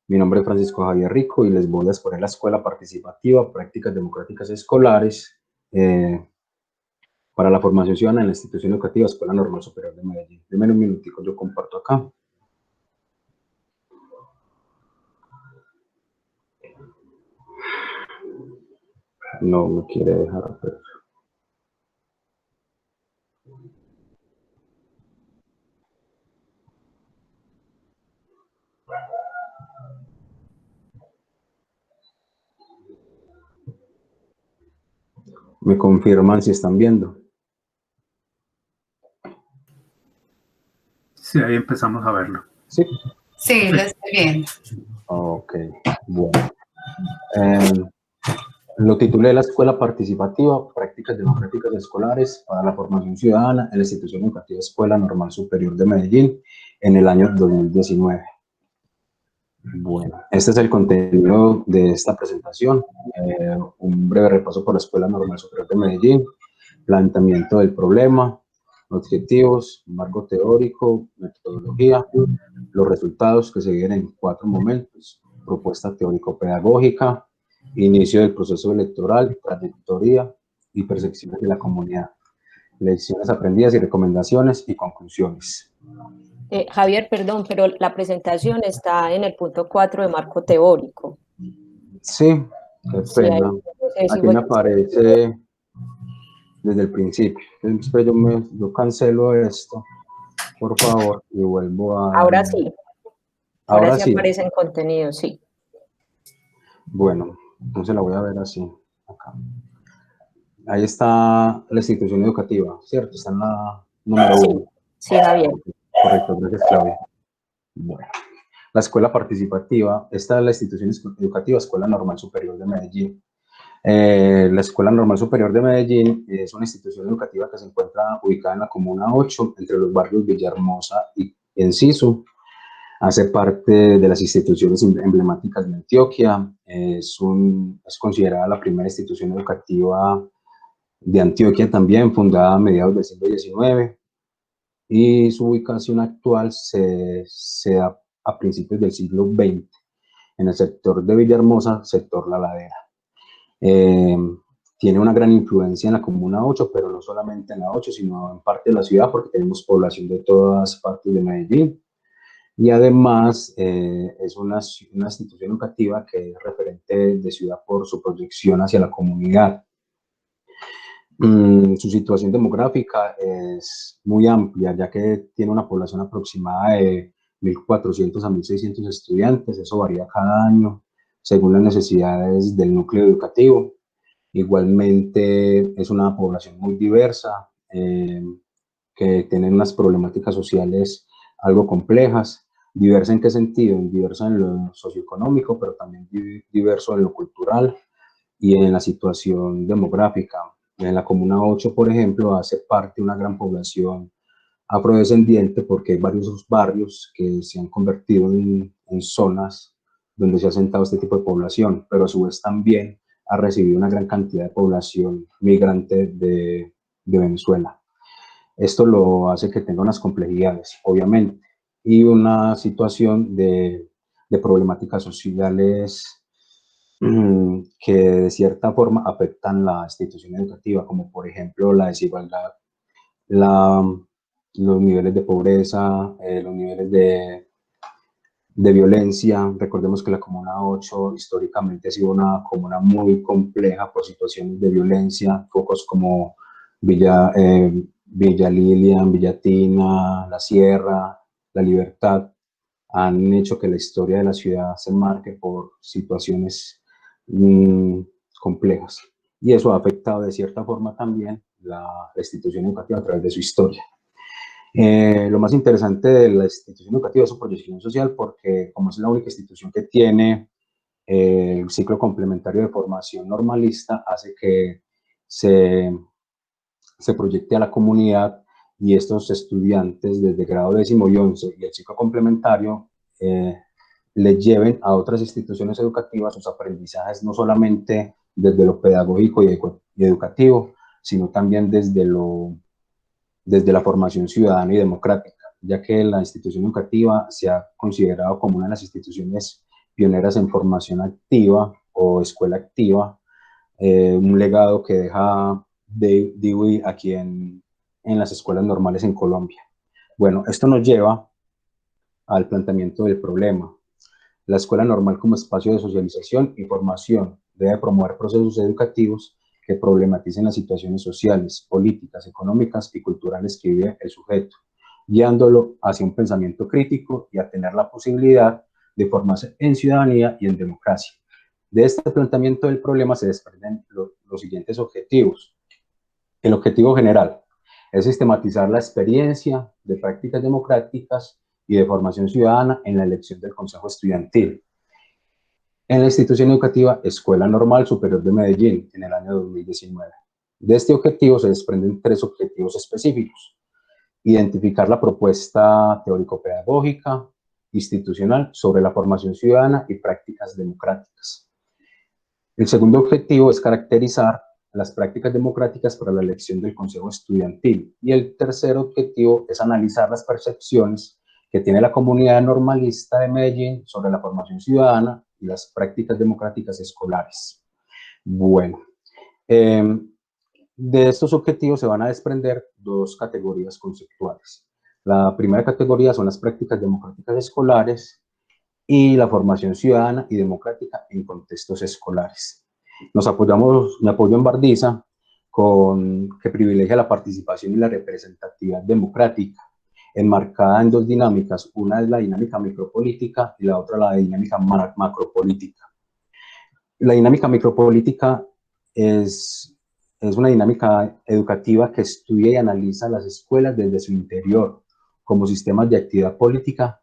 Mi nombre es Francisco Javier Rico y les voy a exponer la Escuela Participativa, Prácticas Democráticas Escolares para la Formación Ciudadana en la Institución Educativa Escuela Normal Superior de Medellín. Denme un minutico, yo comparto acá. No me quiere dejar hacer. Me confirman si están viendo. Sí, ahí empezamos a verlo. Sí. Sí, lo estoy viendo. Ok, bueno. Lo titulé La Escuela Participativa, Prácticas Democráticas Escolares para la Formación Ciudadana en la Institución Educativa Escuela Normal Superior de Medellín en el año 2019. Bueno, este es el contenido de esta presentación. Un breve repaso por la Escuela Normal Superior de Medellín, planteamiento del problema, objetivos, marco teórico, metodología, los resultados que se vienen en 4 momentos, propuesta teórico-pedagógica, inicio del proceso electoral, trayectoria y percepciones de la comunidad, lecciones aprendidas y recomendaciones y conclusiones. Javier, perdón, pero la presentación está en el punto 4 de marco teórico. Sí, qué pena. Sí, Aquí me aparece desde el principio. Entonces, yo cancelo esto, por favor, y vuelvo a... Ahora sí. Ahora sí aparece en contenido, sí. Bueno, entonces la voy a ver así, acá. Ahí está la institución educativa, ¿cierto? Está en la número 1. Sí, Javier. Correcto, gracias, Claudia. Bueno, la escuela participativa, esta es la institución educativa Escuela Normal Superior de Medellín. La Escuela Normal Superior de Medellín es una institución educativa que se encuentra ubicada en la Comuna 8, entre los barrios Villahermosa y Enciso. Hace parte de las instituciones emblemáticas de Antioquia. Es considerada la primera institución educativa de Antioquia también, fundada a mediados del siglo XIX. Y su ubicación actual se da a principios del siglo XX, en el sector de Villahermosa, sector La Ladera. Tiene una gran influencia en la Comuna 8, pero no solamente en la 8, sino en parte de la ciudad, porque tenemos población de todas partes de Medellín. Y además es una institución educativa que es referente de ciudad por su proyección hacia la comunidad. Su situación demográfica es muy amplia, ya que tiene una población aproximada de 1.400 a 1.600 estudiantes. Eso varía cada año según las necesidades del núcleo educativo. Igualmente es una población muy diversa, que tiene unas problemáticas sociales algo complejas. ¿Diversa en qué sentido? Diversa en lo socioeconómico, pero también diverso en lo cultural y en la situación demográfica. En la Comuna 8, por ejemplo, hace parte de una gran población afrodescendiente, porque hay varios barrios que se han convertido en zonas donde se ha asentado este tipo de población, pero a su vez también ha recibido una gran cantidad de población migrante de Venezuela. Esto lo hace que tenga unas complejidades, obviamente, y una situación de problemáticas sociales que de cierta forma afectan la institución educativa, como por ejemplo la desigualdad, los niveles de pobreza, los niveles de violencia. Recordemos que la Comuna 8 históricamente ha sido una comuna muy compleja por situaciones de violencia, focos como Villa Lilian, Villa Tina, La Sierra, La Libertad, han hecho que la historia de la ciudad se marque por situaciones complejas. Y eso ha afectado de cierta forma también la institución educativa a través de su historia. Lo más interesante de la institución educativa es su proyección social, porque como es la única institución que tiene el ciclo complementario de formación normalista, hace que se proyecte a la comunidad y estos estudiantes desde grado 10º y 11 y el ciclo complementario les lleven a otras instituciones educativas sus aprendizajes, no solamente desde lo pedagógico y educativo, sino también desde la formación ciudadana y democrática, ya que la institución educativa se ha considerado como una de las instituciones pioneras en formación activa o escuela activa, un legado que deja Dewey aquí en las escuelas normales en Colombia. Bueno, esto nos lleva al planteamiento del problema. La escuela normal como espacio de socialización y formación debe promover procesos educativos que problematicen las situaciones sociales, políticas, económicas y culturales que vive el sujeto, guiándolo hacia un pensamiento crítico y a tener la posibilidad de formarse en ciudadanía y en democracia. De este planteamiento del problema se desprenden los siguientes objetivos. El objetivo general es sistematizar la experiencia de prácticas democráticas y de formación ciudadana en la elección del Consejo Estudiantil en la institución educativa Escuela Normal Superior de Medellín en el año 2019. De este objetivo se desprenden 3 objetivos específicos: identificar la propuesta teórico-pedagógica institucional sobre la formación ciudadana y prácticas democráticas. El segundo objetivo es caracterizar las prácticas democráticas para la elección del Consejo Estudiantil. Y el tercer objetivo es analizar las percepciones que tiene la comunidad normalista de Medellín sobre la formación ciudadana y las prácticas democráticas escolares. Bueno, de estos objetivos se van a desprender 2 categorías conceptuales. La primera categoría son las prácticas democráticas escolares y la formación ciudadana y democrática en contextos escolares. Me apoyo en Bardiza, que privilegia la participación y la representatividad democrática, enmarcada en 2 dinámicas. Una es la dinámica micropolítica y la otra la dinámica macropolítica. La dinámica micropolítica es una dinámica educativa que estudia y analiza las escuelas desde su interior como sistemas de actividad política.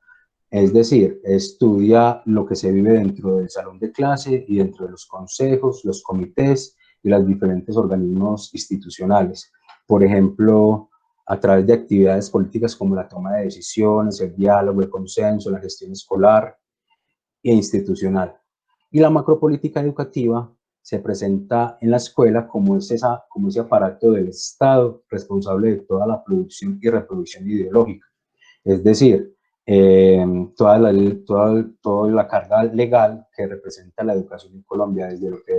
Es decir, estudia lo que se vive dentro del salón de clase y dentro de los consejos, los comités y los diferentes organismos institucionales. Por ejemplo, a través de actividades políticas como la toma de decisiones, el diálogo, el consenso, la gestión escolar e institucional. Y la macropolítica educativa se presenta en la escuela como ese aparato del Estado responsable de toda la producción y reproducción ideológica. Es decir, toda la carga legal que representa la educación en Colombia, desde lo que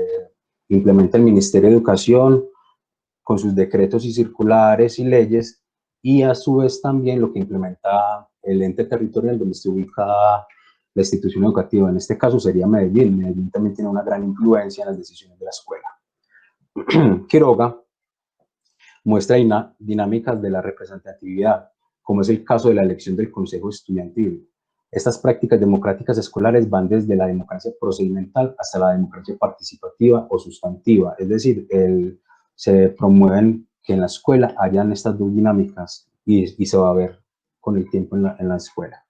implementa el Ministerio de Educación con sus decretos y circulares y leyes, y a su vez también lo que implementa el ente territorial donde se ubica la institución educativa. En este caso sería Medellín. Medellín también tiene una gran influencia en las decisiones de la escuela. Quiroga muestra dinámicas de la representatividad, como es el caso de la elección del Consejo Estudiantil. Estas prácticas democráticas escolares van desde la democracia procedimental hasta la democracia participativa o sustantiva, es decir, se promueven que en la escuela hayan estas 2 dinámicas y se va a ver con el tiempo en la escuela.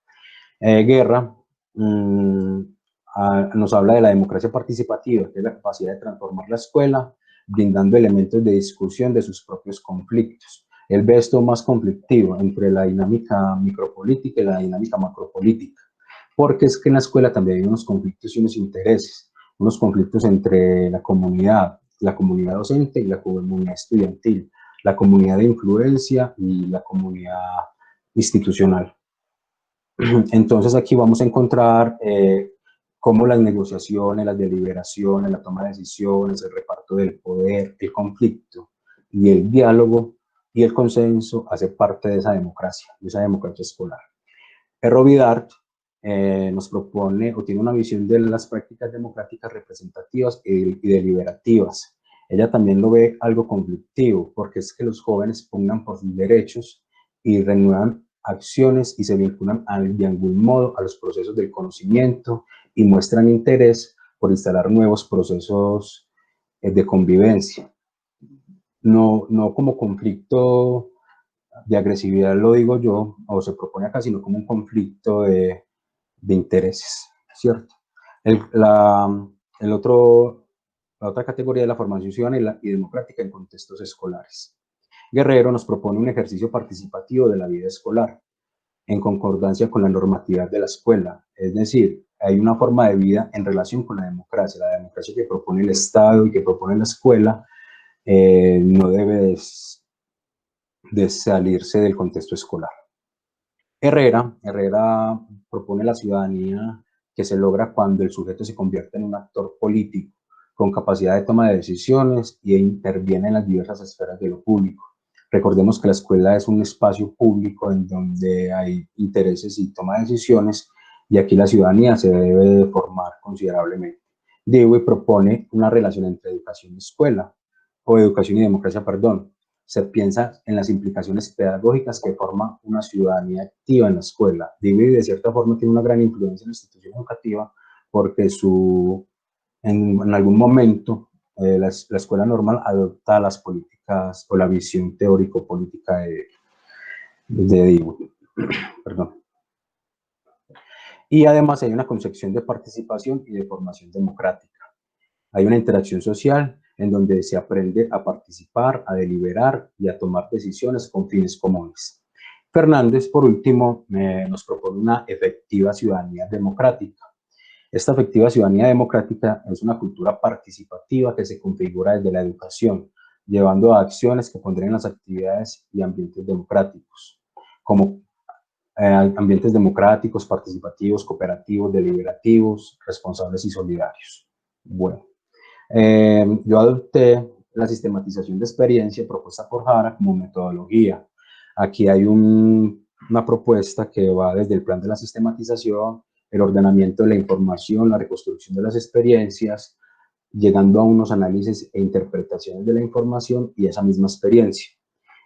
Guerra nos habla de la democracia participativa, que es la capacidad de transformar la escuela, brindando elementos de discusión de sus propios conflictos. Él ve esto más conflictivo entre la dinámica micropolítica y la dinámica macropolítica, porque es que en la escuela también hay unos conflictos y unos intereses, unos conflictos entre la comunidad docente y la comunidad estudiantil, la comunidad de influencia y la comunidad institucional. Entonces aquí vamos a encontrar cómo las negociaciones, las deliberaciones, la toma de decisiones, el reparto del poder, el conflicto y el diálogo y el consenso hace parte de esa democracia escolar. Vidart nos propone o tiene una visión de las prácticas democráticas representativas y deliberativas. Ella también lo ve algo conflictivo, porque es que los jóvenes pugnan por sus derechos y renuevan acciones y se vinculan de algún modo a los procesos del conocimiento y muestran interés por instalar nuevos procesos de convivencia. No como conflicto de agresividad, lo digo yo, o se propone acá, sino como un conflicto de intereses, ¿cierto? La otra categoría es la formación ciudadana y democrática en contextos escolares. Guerrero nos propone un ejercicio participativo de la vida escolar, en concordancia con la normatividad de la escuela. Es decir, hay una forma de vida en relación con la democracia que propone el Estado y que propone la escuela, no debe de salirse del contexto escolar. Herrera propone la ciudadanía que se logra cuando el sujeto se convierte en un actor político con capacidad de toma de decisiones e interviene en las diversas esferas de lo público. Recordemos que la escuela es un espacio público en donde hay intereses y toma de decisiones, y aquí la ciudadanía se debe formar considerablemente. Dewey propone una relación entre educación y escuela, o educación y democracia, perdón. Se piensa en las implicaciones pedagógicas que forma una ciudadanía activa en la escuela. Dewey, de cierta forma, tiene una gran influencia en la institución educativa porque en algún momento la escuela normal adopta las políticas o la visión teórico-política de Dewey. Perdón. Y además hay una concepción de participación y de formación democrática. Hay una interacción social en donde se aprende a participar, a deliberar y a tomar decisiones con fines comunes. Fernández, por último, nos propone una efectiva ciudadanía democrática. Esta efectiva ciudadanía democrática es una cultura participativa que se configura desde la educación, llevando a acciones que pondrían las actividades y ambientes democráticos, como ambientes democráticos, participativos, cooperativos, deliberativos, responsables y solidarios. Bueno, yo adopté la sistematización de experiencia propuesta por Jara como metodología. Aquí hay una propuesta que va desde el plan de la sistematización, el ordenamiento de la información, la reconstrucción de las experiencias, llegando a unos análisis e interpretaciones de la información y esa misma experiencia.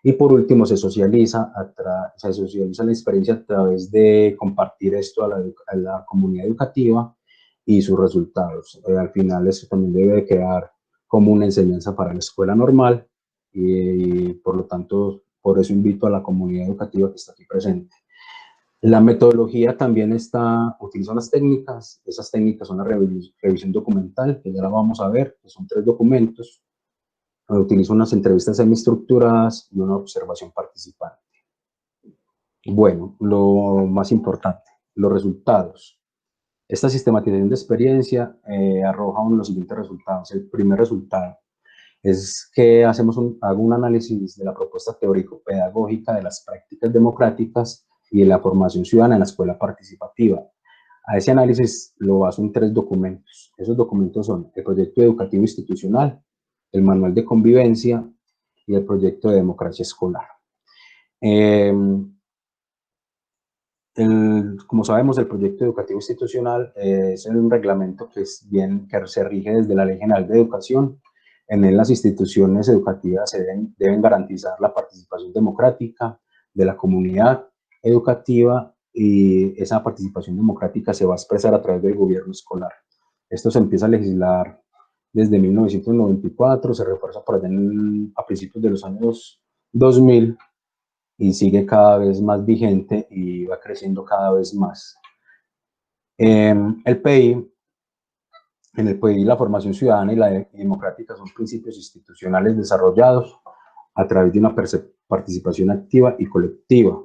Y por último, se socializa la experiencia a través de compartir esto a la comunidad educativa y sus resultados. Al final, eso también debe quedar como una enseñanza para la escuela normal y por lo tanto, por eso invito a la comunidad educativa que está aquí presente. La metodología también utiliza unas técnicas. Esas técnicas son la revisión documental, que ya la vamos a ver, que son 3 documentos. Utilizo unas entrevistas semiestructuradas y una observación participante. Bueno, lo más importante, los resultados. Esta sistematización de experiencia arroja los siguientes resultados. El primer resultado es que hago un análisis de la propuesta teórico-pedagógica de las prácticas democráticas y de la formación ciudadana en la escuela participativa. A ese análisis lo baso en 3 documentos. Esos documentos son el proyecto educativo institucional, el manual de convivencia y el proyecto de democracia escolar. Como sabemos, el proyecto educativo institucional es un reglamento que se rige desde la Ley General de Educación. En él las instituciones educativas deben garantizar la participación democrática de la comunidad educativa, y esa participación democrática se va a expresar a través del gobierno escolar. Esto se empieza a legislar desde 1994, se refuerza por allá a principios de los años 2000 y sigue cada vez más vigente y va creciendo cada vez más. En el PI, la formación ciudadana y la democrática son principios institucionales desarrollados a través de una participación activa y colectiva,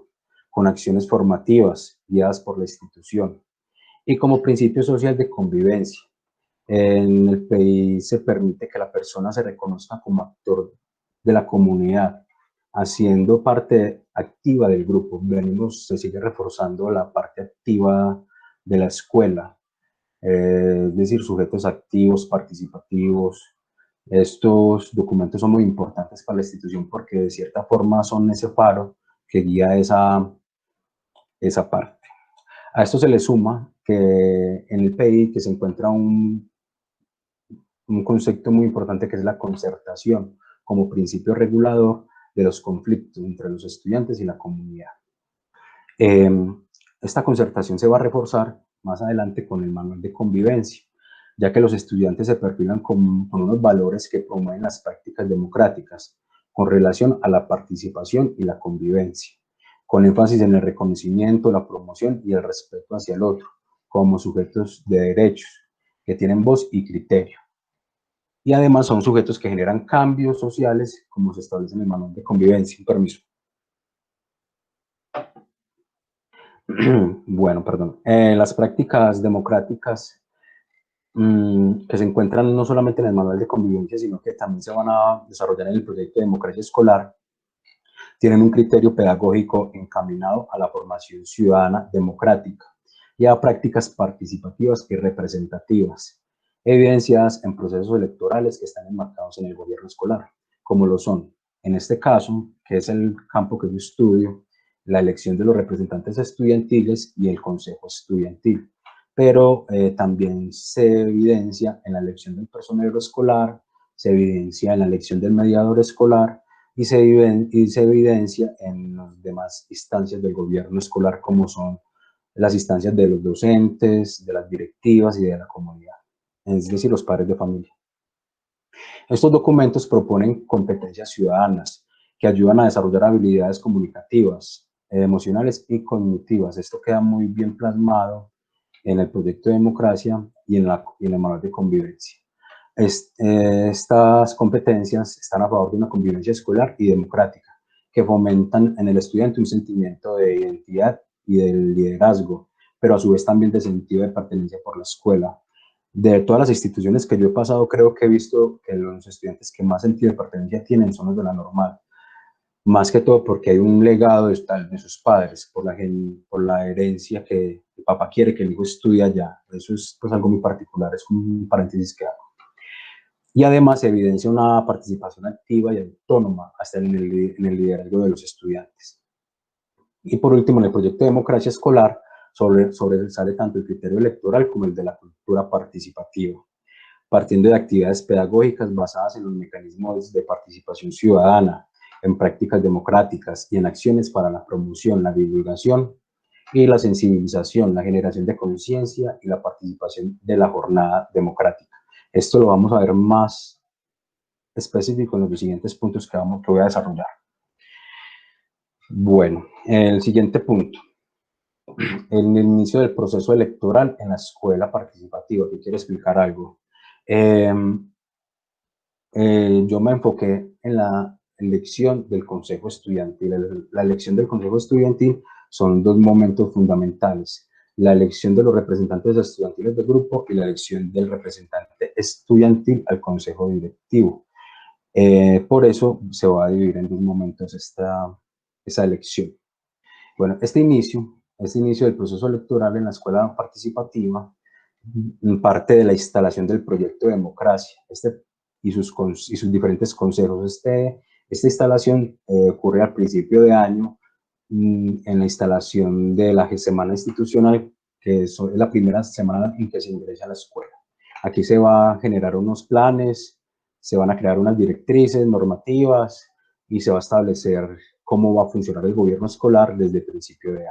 con acciones formativas guiadas por la institución, y como principio social de convivencia. En el PI se permite que la persona se reconozca como actor de la comunidad, haciendo parte activa del grupo. Se sigue reforzando la parte activa de la escuela, es decir, sujetos activos, participativos. Estos documentos son muy importantes para la institución porque de cierta forma son ese faro que guía esa parte. A esto se le suma que en el PI que se encuentra un concepto muy importante, que es la concertación como principio regulador de los conflictos entre los estudiantes y la comunidad. Esta concertación se va a reforzar más adelante con el manual de convivencia, ya que los estudiantes se perfilan con unos valores que promueven las prácticas democráticas con relación a la participación y la convivencia, con énfasis en el reconocimiento, la promoción y el respeto hacia el otro, como sujetos de derechos que tienen voz y criterio. Y además son sujetos que generan cambios sociales, como se establece en el manual de convivencia. Permiso. Bueno, perdón. Las prácticas democráticas que se encuentran no solamente en el manual de convivencia, sino que también se van a desarrollar en el proyecto de democracia escolar, tienen un criterio pedagógico encaminado a la formación ciudadana democrática. y a prácticas participativas y representativas, evidenciadas en procesos electorales que están enmarcados en el gobierno escolar, como lo son, en este caso, que es el campo que yo estudio, la elección de los representantes estudiantiles y el consejo estudiantil. Pero también se evidencia en la elección del personero escolar, se evidencia en la elección del mediador escolar y se evidencia en las demás instancias del gobierno escolar, como son las instancias de los docentes, de las directivas y de la comunidad, es decir, los padres de familia. Estos documentos proponen competencias ciudadanas que ayudan a desarrollar habilidades comunicativas, emocionales y cognitivas. Esto queda muy bien plasmado en el proyecto de democracia y en el manual de convivencia. Estas competencias están a favor de una convivencia escolar y democrática, que fomentan en el estudiante un sentimiento de identidad y de liderazgo, pero a su vez también de sentido de pertenencia por la escuela. De todas las instituciones que yo he pasado, creo que he visto que los estudiantes que más sentido de pertenencia tienen son los de la normal, más que todo porque hay un legado de sus padres, por la herencia que el papá quiere que el hijo estudie allá. Eso es pues algo muy particular, es un paréntesis que hago. Y además se evidencia una participación activa y autónoma hasta en el liderazgo de los estudiantes. Y por último, en el proyecto de democracia escolar sobresale tanto el criterio electoral como el de la cultura participativa, partiendo de actividades pedagógicas basadas en los mecanismos de participación ciudadana, en prácticas democráticas y en acciones para la promoción, la divulgación y la sensibilización, la generación de conciencia y la participación de la jornada democrática. Esto lo vamos a ver más específico en los siguientes puntos que voy a desarrollar. Bueno, el siguiente punto. En el inicio del proceso electoral en la escuela participativa, que quiero explicar algo. Yo me enfoqué en la elección del consejo estudiantil. La elección del consejo estudiantil son dos momentos fundamentales: la elección de los representantes estudiantiles del grupo y la elección del representante estudiantil al consejo directivo. Por eso se va a dividir en dos momentos esa elección. Bueno, este inicio del proceso electoral en la escuela participativa parte de la instalación del proyecto de democracia y sus diferentes consejos. Esta instalación ocurre al principio de año en la instalación de la semana institucional, que es la primera semana en que se ingresa a la escuela. Aquí se va a generar unos planes, se van a crear unas directrices normativas y se va a establecer cómo va a funcionar el gobierno escolar desde el principio de año.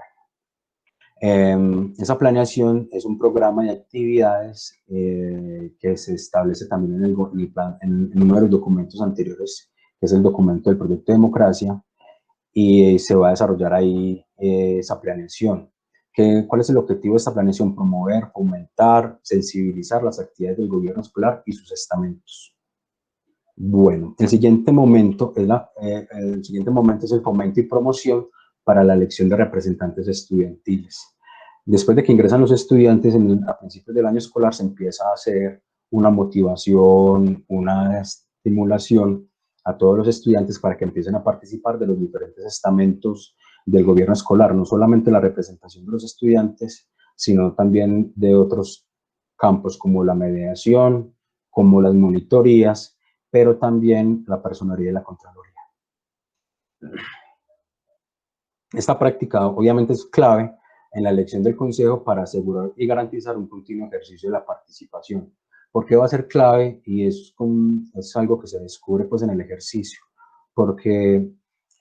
Esa planeación es un programa de actividades que se establece también en uno de los documentos anteriores, que es el documento del proyecto de democracia, y se va a desarrollar ahí esa planeación. ¿Cuál es el objetivo de esta planeación? Promover, fomentar, sensibilizar las actividades del gobierno escolar y sus estamentos. Bueno, el siguiente momento es el fomento y promoción para la elección de representantes estudiantiles. Después de que ingresan los estudiantes a principios del año escolar, se empieza a hacer una motivación, una estimulación a todos los estudiantes para que empiecen a participar de los diferentes estamentos del gobierno escolar, no solamente la representación de los estudiantes, sino también de otros campos como la mediación, como las monitorías, pero también la personería y la contraloría. Esta práctica obviamente es clave en la elección del consejo para asegurar y garantizar un continuo ejercicio de la participación. ¿Por qué va a ser clave? Y es algo que se descubre pues en el ejercicio, porque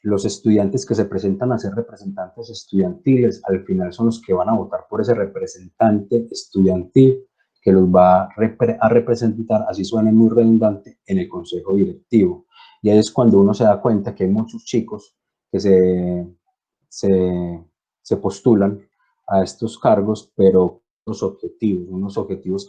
los estudiantes que se presentan a ser representantes estudiantiles al final son los que van a votar por ese representante estudiantil que los va a representar, así suene muy redundante, en el consejo directivo. Y ahí es cuando uno se da cuenta que hay muchos chicos que se postulan a estos cargos, pero unos objetivos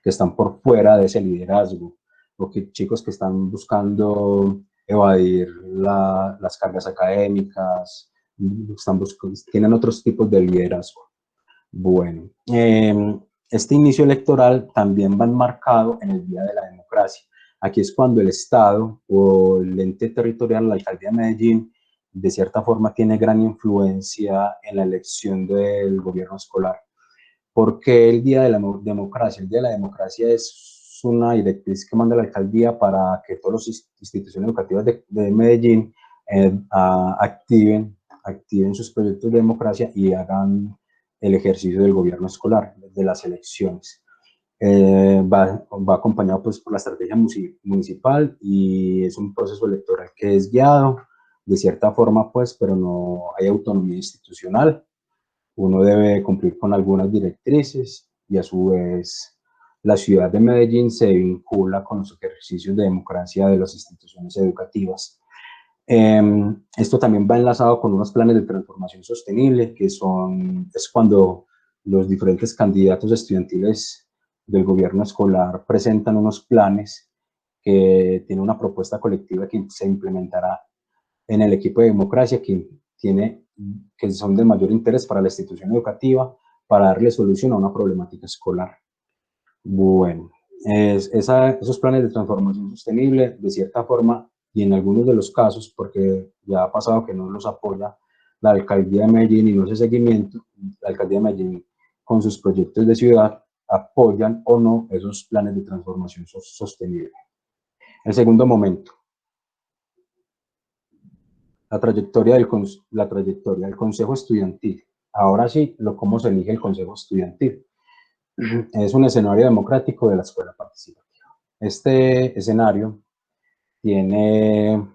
que están por fuera de ese liderazgo, o que chicos que están buscando evadir las cargas académicas, tienen otros tipos de liderazgo. Bueno, este inicio electoral también va enmarcado en el Día de la Democracia. Aquí es cuando el Estado o el ente territorial, la Alcaldía de Medellín, de cierta forma tiene gran influencia en la elección del gobierno escolar. ¿Por qué el Día de la Democracia? El Día de la Democracia es una directriz que manda la alcaldía para que todas las instituciones educativas de Medellín activen sus proyectos de democracia y hagan el ejercicio del gobierno escolar, de las elecciones. Va acompañado pues, por la estrategia municipal y es un proceso electoral que es guiado de cierta forma, pues, pero no hay autonomía institucional. Uno debe cumplir con algunas directrices y a su vez la ciudad de Medellín se vincula con los ejercicios de democracia de las instituciones educativas. Esto también va enlazado con unos planes de transformación sostenible, que es cuando los diferentes candidatos estudiantiles del gobierno escolar presentan unos planes que tienen una propuesta colectiva que se implementará en el equipo de democracia, que son de mayor interés para la institución educativa, para darle solución a una problemática escolar. Bueno, esos planes de transformación sostenible, de cierta forma, y en algunos de los casos, porque ya ha pasado que no los apoya la alcaldía de Medellín y no hace seguimiento, la alcaldía de Medellín con sus proyectos de ciudad apoyan o no esos planes de transformación sostenible. El segundo momento, la trayectoria del Consejo Estudiantil. Ahora sí, cómo se elige el Consejo Estudiantil. Es un escenario democrático de la escuela participativa. Este escenario tiene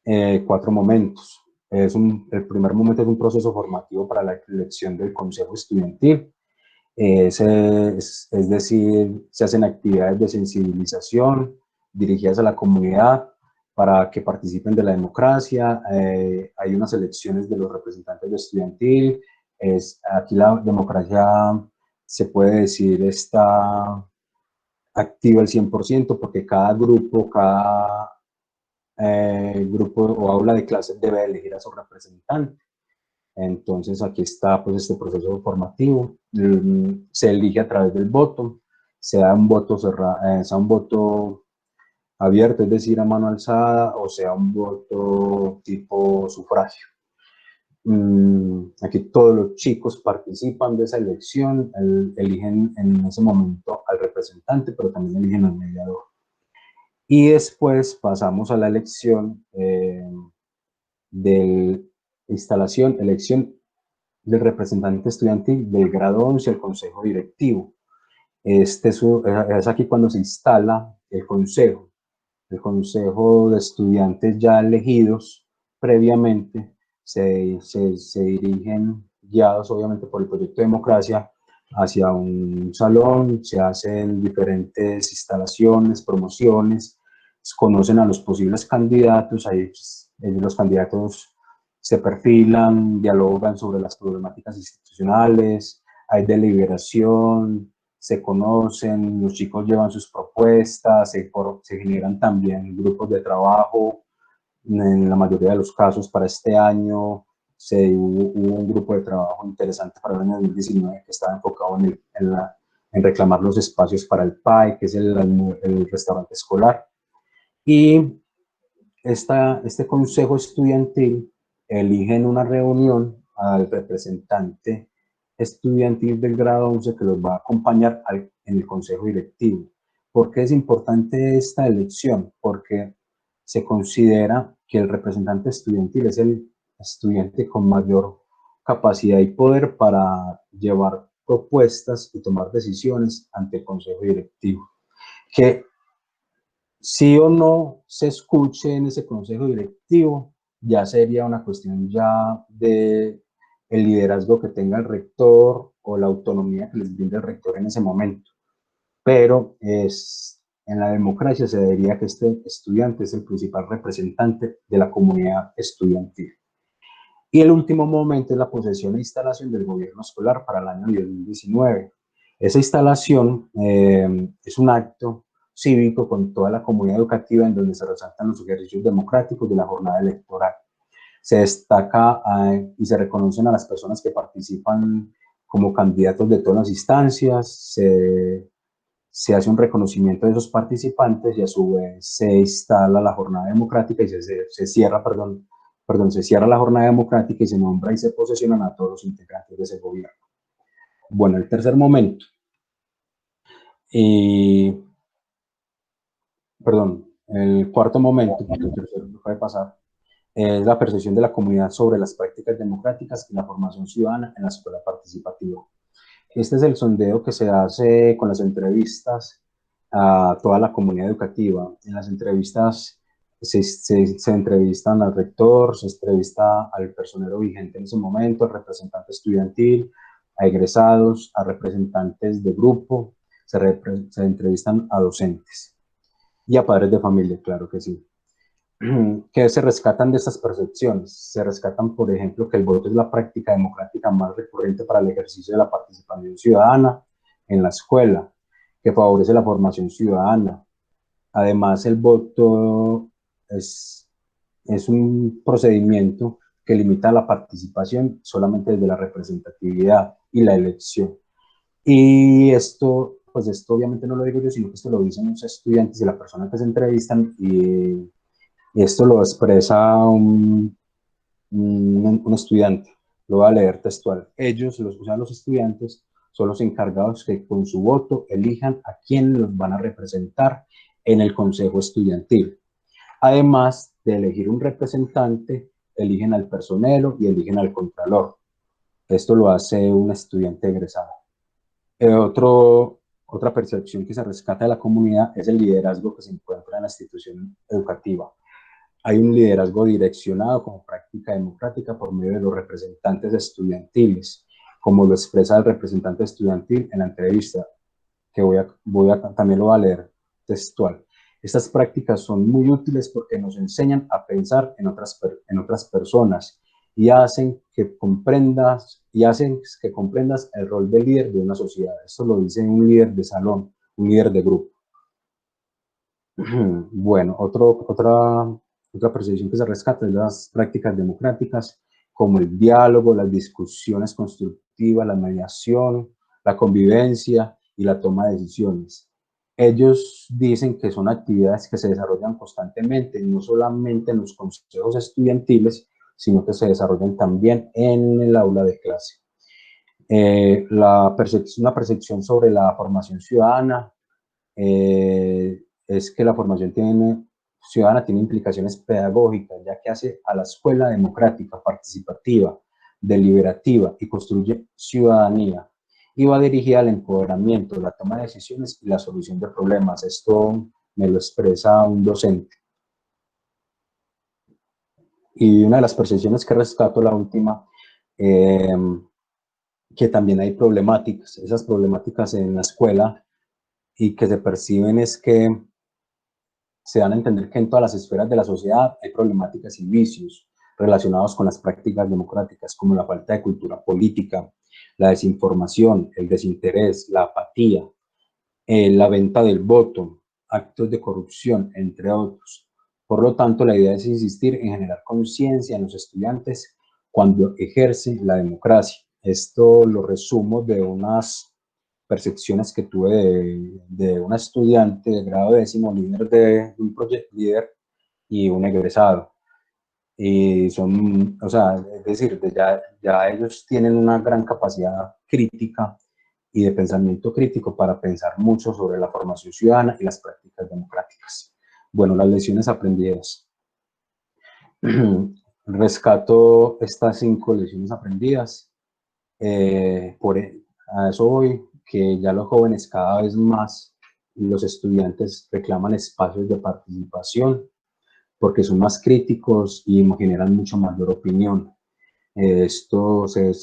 4 momentos. El primer momento es un proceso formativo para la elección del Consejo Estudiantil. Es decir, se hacen actividades de sensibilización dirigidas a la comunidad para que participen de la democracia. Hay unas elecciones de los representantes de estudiantil. Aquí la democracia, se puede decir, está activa al 100% porque cada grupo o aula de clase debe elegir a su representante. Entonces aquí está pues este proceso formativo, se elige a través del voto, sea un voto sea un voto abierto, es decir, a mano alzada, o sea un voto tipo sufragio. Aquí todos los chicos participan de esa elección, eligen en ese momento al representante, pero también eligen al mediador. Y después pasamos a la elección elección del representante estudiantil del grado 11 al consejo directivo. Es aquí cuando se instala el consejo de estudiantes ya elegidos previamente, se dirigen, guiados obviamente por el proyecto de democracia, hacia un salón, se hacen diferentes instalaciones, promociones, conocen a los posibles candidatos, ahí los candidatos se perfilan, dialogan sobre las problemáticas institucionales, hay deliberación, se conocen, los chicos llevan sus propuestas, se generan también grupos de trabajo. En la mayoría de los casos para este año hubo un grupo de trabajo interesante para el año 2019 que estaba enfocado en reclamar los espacios para el PAE, que es el restaurante escolar. Y este consejo estudiantil elige en una reunión al representante estudiantil del grado 11 que los va a acompañar en el consejo directivo. ¿Por qué es importante esta elección? Porque se considera que el representante estudiantil es el estudiante con mayor capacidad y poder para llevar propuestas y tomar decisiones ante el consejo directivo. Que sí o no se escuche en ese consejo directivo, ya sería una cuestión ya de el liderazgo que tenga el rector o la autonomía que les brinde el rector en ese momento. Pero en la democracia se diría que este estudiante es el principal representante de la comunidad estudiantil. Y el último momento es la posesión e instalación del gobierno escolar para el año 2019. Esa instalación es un acto cívico con toda la comunidad educativa en donde se resaltan los ejercicios democráticos de la jornada electoral. Se destaca y se reconocen a las personas que participan como candidatos de todas las instancias, se hace un reconocimiento de esos participantes y a su vez se instala la jornada democrática y se cierra la jornada democrática y se nombra y se posesionan a todos los integrantes de ese gobierno. Bueno, el tercer momento, perdón, el cuarto momento, porque el tercero no puede pasar, es la percepción de la comunidad sobre las prácticas democráticas y la formación ciudadana en la escuela participativa. Este es el sondeo que se hace con las entrevistas a toda la comunidad educativa. En las entrevistas se entrevistan al rector, se entrevista al personero vigente en ese momento, al representante estudiantil, a egresados, a representantes de grupo, se entrevistan a docentes y a padres de familia, claro que sí. ¿Qué se rescatan de estas percepciones? Se rescatan, por ejemplo, que el voto es la práctica democrática más recurrente para el ejercicio de la participación ciudadana en la escuela, que favorece la formación ciudadana. Además, el voto es un procedimiento que limita la participación solamente desde la representatividad y la elección. Y esto, pues esto obviamente no lo digo yo, sino que esto lo dicen los estudiantes y la persona que se entrevistan, y esto lo expresa un estudiante. Lo voy a leer textual. Ellos, los estudiantes, son los encargados que con su voto elijan a quién los van a representar en el consejo estudiantil. Además de elegir un representante, eligen al personero y eligen al contralor. Esto lo hace un estudiante egresado. Otra percepción que se rescata de la comunidad es el liderazgo que se encuentra en la institución educativa. Hay un liderazgo direccionado como práctica democrática por medio de los representantes estudiantiles, como lo expresa el representante estudiantil en la entrevista, que también lo voy a leer textual. Estas prácticas son muy útiles porque nos enseñan a pensar en otras personas y hacen que comprendas el rol de líder de una sociedad. Esto lo dice un líder de salón, un líder de grupo. Bueno, otra percepción que se rescata es las prácticas democráticas, como el diálogo, las discusiones constructivas, la mediación, la convivencia y la toma de decisiones. Ellos dicen que son actividades que se desarrollan constantemente, no solamente en los consejos estudiantiles, sino que se desarrollan también en el aula de clase. Una percepción sobre la formación ciudadana, es que la formación ciudadana tiene implicaciones pedagógicas, ya que hace a la escuela democrática, participativa, deliberativa y construye ciudadanía. Y va dirigida al empoderamiento, la toma de decisiones y la solución de problemas. Esto me lo expresa un docente. Y una de las percepciones que rescato, la última, que también hay problemáticas. Esas problemáticas en la escuela y que se perciben es que se dan a entender que en todas las esferas de la sociedad hay problemáticas y vicios relacionados con las prácticas democráticas, como la falta de cultura política, la desinformación, el desinterés, la apatía, la venta del voto, actos de corrupción, entre otros. Por lo tanto, la idea es insistir en generar conciencia en los estudiantes cuando ejercen la democracia. Esto lo resumo de unas percepciones que tuve de una estudiante de grado décimo, líder de un proyecto líder, y un egresado. Y son, o sea, es decir, ya ellos tienen una gran capacidad crítica y de pensamiento crítico para pensar mucho sobre la formación ciudadana y las prácticas democráticas. Bueno, las lecciones aprendidas. Rescato estas 5 lecciones aprendidas. A eso voy, que ya los jóvenes cada vez más y los estudiantes reclaman espacios de participación porque son más críticos y generan mucho mayor opinión. Esto se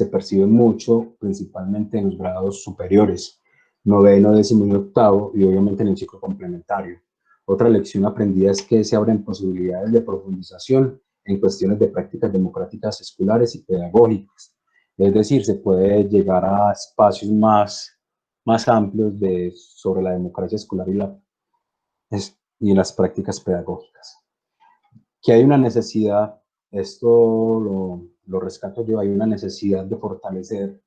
percibe mucho, principalmente en los grados superiores, noveno, décimo y octavo, y obviamente en el ciclo complementario. Otra lección aprendida es que se abren posibilidades de profundización en cuestiones de prácticas democráticas escolares y pedagógicas. Es decir, se puede llegar a espacios más amplios sobre la democracia escolar y las prácticas pedagógicas. Que hay una necesidad, esto lo rescato yo, hay una necesidad de fortalecer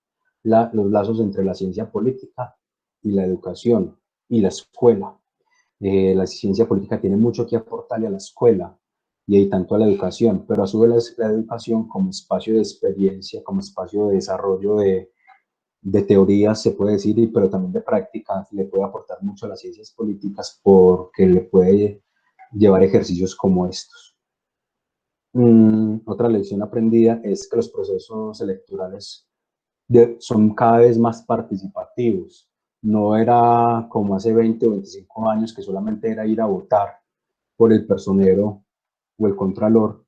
los lazos entre la ciencia política y la educación y la escuela. La ciencia política tiene mucho que aportarle a la escuela y tanto a la educación, pero a su vez la educación como espacio de experiencia, como espacio de desarrollo de teorías, se puede decir, pero también de prácticas, le puede aportar mucho a las ciencias políticas porque le puede llevar ejercicios como estos. Otra lección aprendida es que los procesos electorales son cada vez más participativos. No era como hace 20 o 25 años que solamente era ir a votar por el personero o el contralor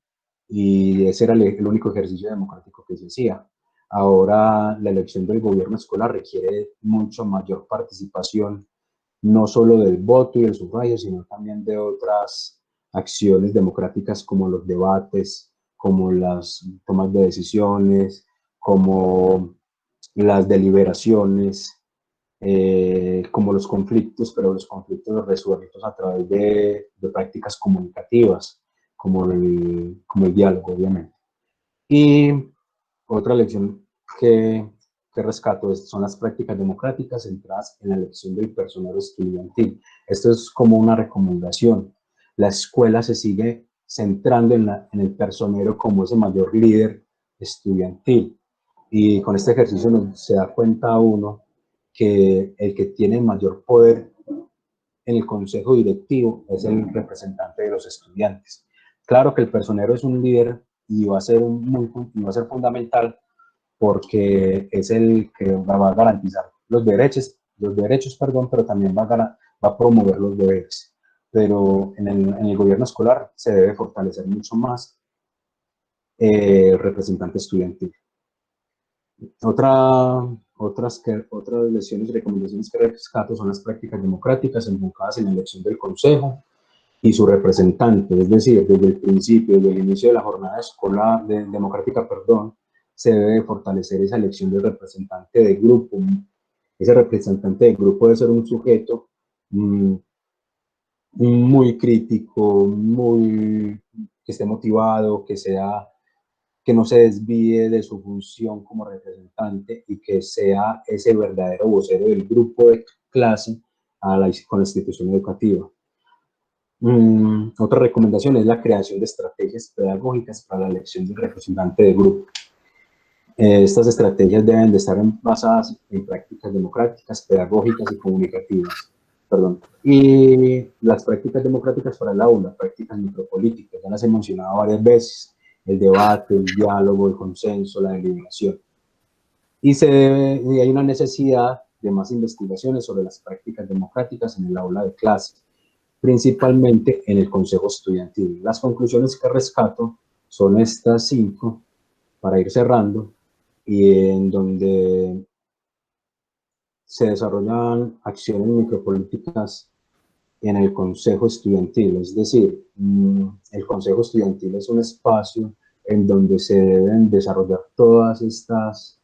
y ese era el único ejercicio democrático que se hacía. Ahora la elección del gobierno escolar requiere mucho mayor participación, no solo del voto y el sufragio, sino también de otras acciones democráticas como los debates, como las tomas de decisiones, como las deliberaciones, como los conflictos, pero los conflictos resueltos a través de prácticas comunicativas, como el diálogo, obviamente. Y otra lección que rescato son las prácticas democráticas centradas en la elección del personal estudiantil. Esto es como una recomendación. La escuela se sigue centrando en el personero como ese mayor líder estudiantil. Y con este ejercicio se da cuenta uno que el que tiene mayor poder en el consejo directivo es el representante de los estudiantes. Claro que el personero es un líder y va a ser, va a ser fundamental porque es el que va a garantizar los derechos, perdón, pero también va a promover los deberes. Pero en el gobierno escolar se debe fortalecer mucho más el representante estudiantil. Otras lecciones y recomendaciones que rescato son las prácticas democráticas enfocadas en la elección del consejo y su representante, es decir, desde el principio, desde el inicio de la jornada escolar democrática, perdón, se debe fortalecer esa elección del representante de grupo. Ese representante de grupo debe ser un sujeto muy crítico, que esté motivado, que no se desvíe de su función como representante y que sea ese verdadero vocero del grupo de clase con la institución educativa. Otra recomendación es la creación de estrategias pedagógicas para la elección del representante de grupo. Estas estrategias deben de estar basadas en prácticas democráticas, pedagógicas y comunicativas. Perdón. Y las prácticas democráticas para el aula, prácticas micropolíticas, ya las he mencionado varias veces, el debate, el diálogo, el consenso, la deliberación. Y hay una necesidad de más investigaciones sobre las prácticas democráticas en el aula de clase, principalmente en el consejo estudiantil. Las conclusiones que rescato son estas 5, para ir cerrando, y en donde se desarrollan acciones micropolíticas en el consejo estudiantil, es decir, el consejo estudiantil es un espacio en donde se deben desarrollar todas estas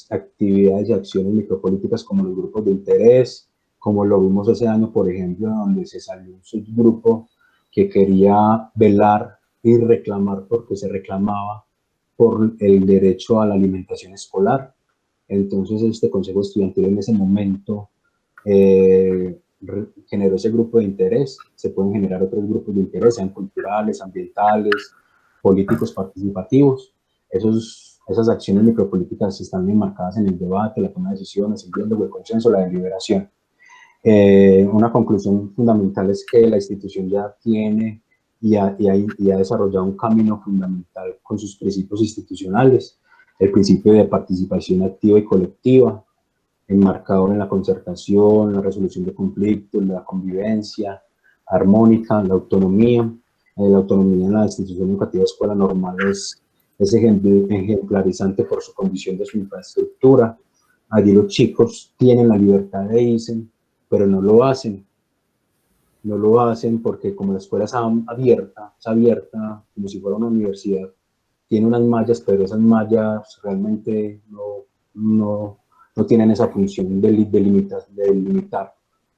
actividades y acciones micropolíticas como los grupos de interés, como lo vimos ese año, por ejemplo, donde se salió un subgrupo que quería velar y reclamar, porque se reclamaba por el derecho a la alimentación escolar. Entonces este consejo estudiantil en ese momento generó ese grupo de interés. Se pueden generar otros grupos de interés, sean culturales, ambientales, políticos participativos. Esas acciones micropolíticas están enmarcadas en el debate, la toma de decisiones, el diálogo, el consenso, la deliberación. Una conclusión fundamental es que la institución ya tiene y ha desarrollado un camino fundamental con sus principios institucionales, el principio de participación activa y colectiva, enmarcado en la concertación, la resolución de conflictos, la convivencia armónica, la autonomía. La autonomía en la institución educativa escuela normal es ejemplarizante por su condición de su infraestructura. Allí los chicos tienen la libertad de irse, pero no lo hacen. No lo hacen porque como la escuela es abierta como si fuera una universidad, tiene unas mallas, pero esas mallas realmente no tienen esa función de limitar.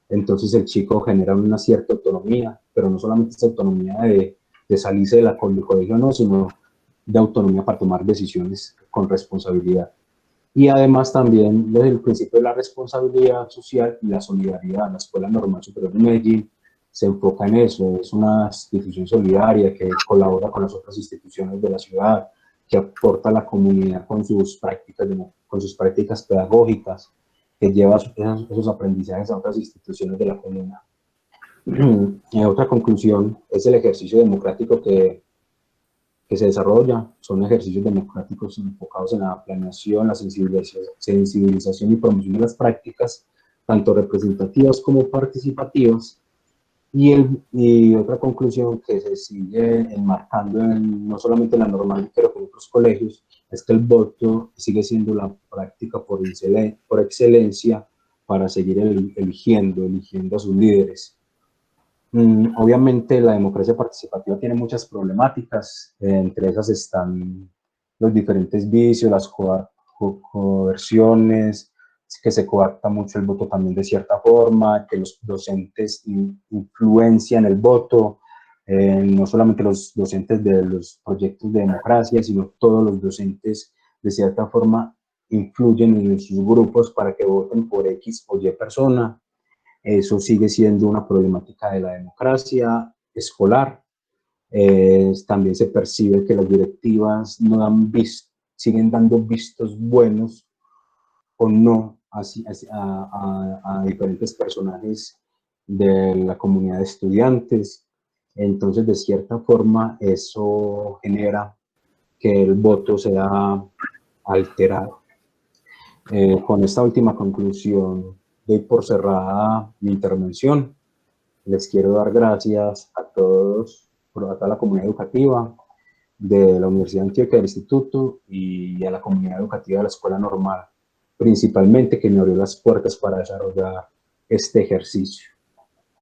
Entonces el chico genera una cierta autonomía, pero no solamente esa autonomía de salirse del colegio, no, sino de autonomía para tomar decisiones con responsabilidad. Y además también desde el principio de la responsabilidad social y la solidaridad. La Escuela Normal Superior de Medellín se enfoca en eso, es una institución solidaria que colabora con las otras instituciones de la ciudad, que aporta a la comunidad con sus prácticas pedagógicas, que lleva esos aprendizajes a otras instituciones de la comunidad. Otra conclusión es el ejercicio democrático que se desarrolla. Son ejercicios democráticos enfocados en la planeación, la sensibilización y promoción de las prácticas, tanto representativas como participativas. Y otra conclusión que se sigue enmarcando no solamente en la normal, pero en otros colegios, es que el voto sigue siendo la práctica por excelencia para seguir eligiendo a sus líderes. Obviamente la democracia participativa tiene muchas problemáticas, entre esas están los diferentes vicios, las coerciones, que se coarta mucho el voto también de cierta forma, que los docentes influencian el voto, no solamente los docentes de los proyectos de democracia, sino todos los docentes de cierta forma influyen en sus grupos para que voten por X o Y persona. Eso sigue siendo una problemática de la democracia escolar. También se percibe que las directivas no siguen dando vistos buenos o no a diferentes personajes de la comunidad de estudiantes. Entonces, de cierta forma, eso genera que el voto sea alterado. Con esta última conclusión, doy por cerrada mi intervención. Les quiero dar gracias a todos, a toda la comunidad educativa de la Universidad de Antioquia, del Instituto, y a la comunidad educativa de la Escuela Normal, principalmente, que me abrió las puertas para desarrollar este ejercicio.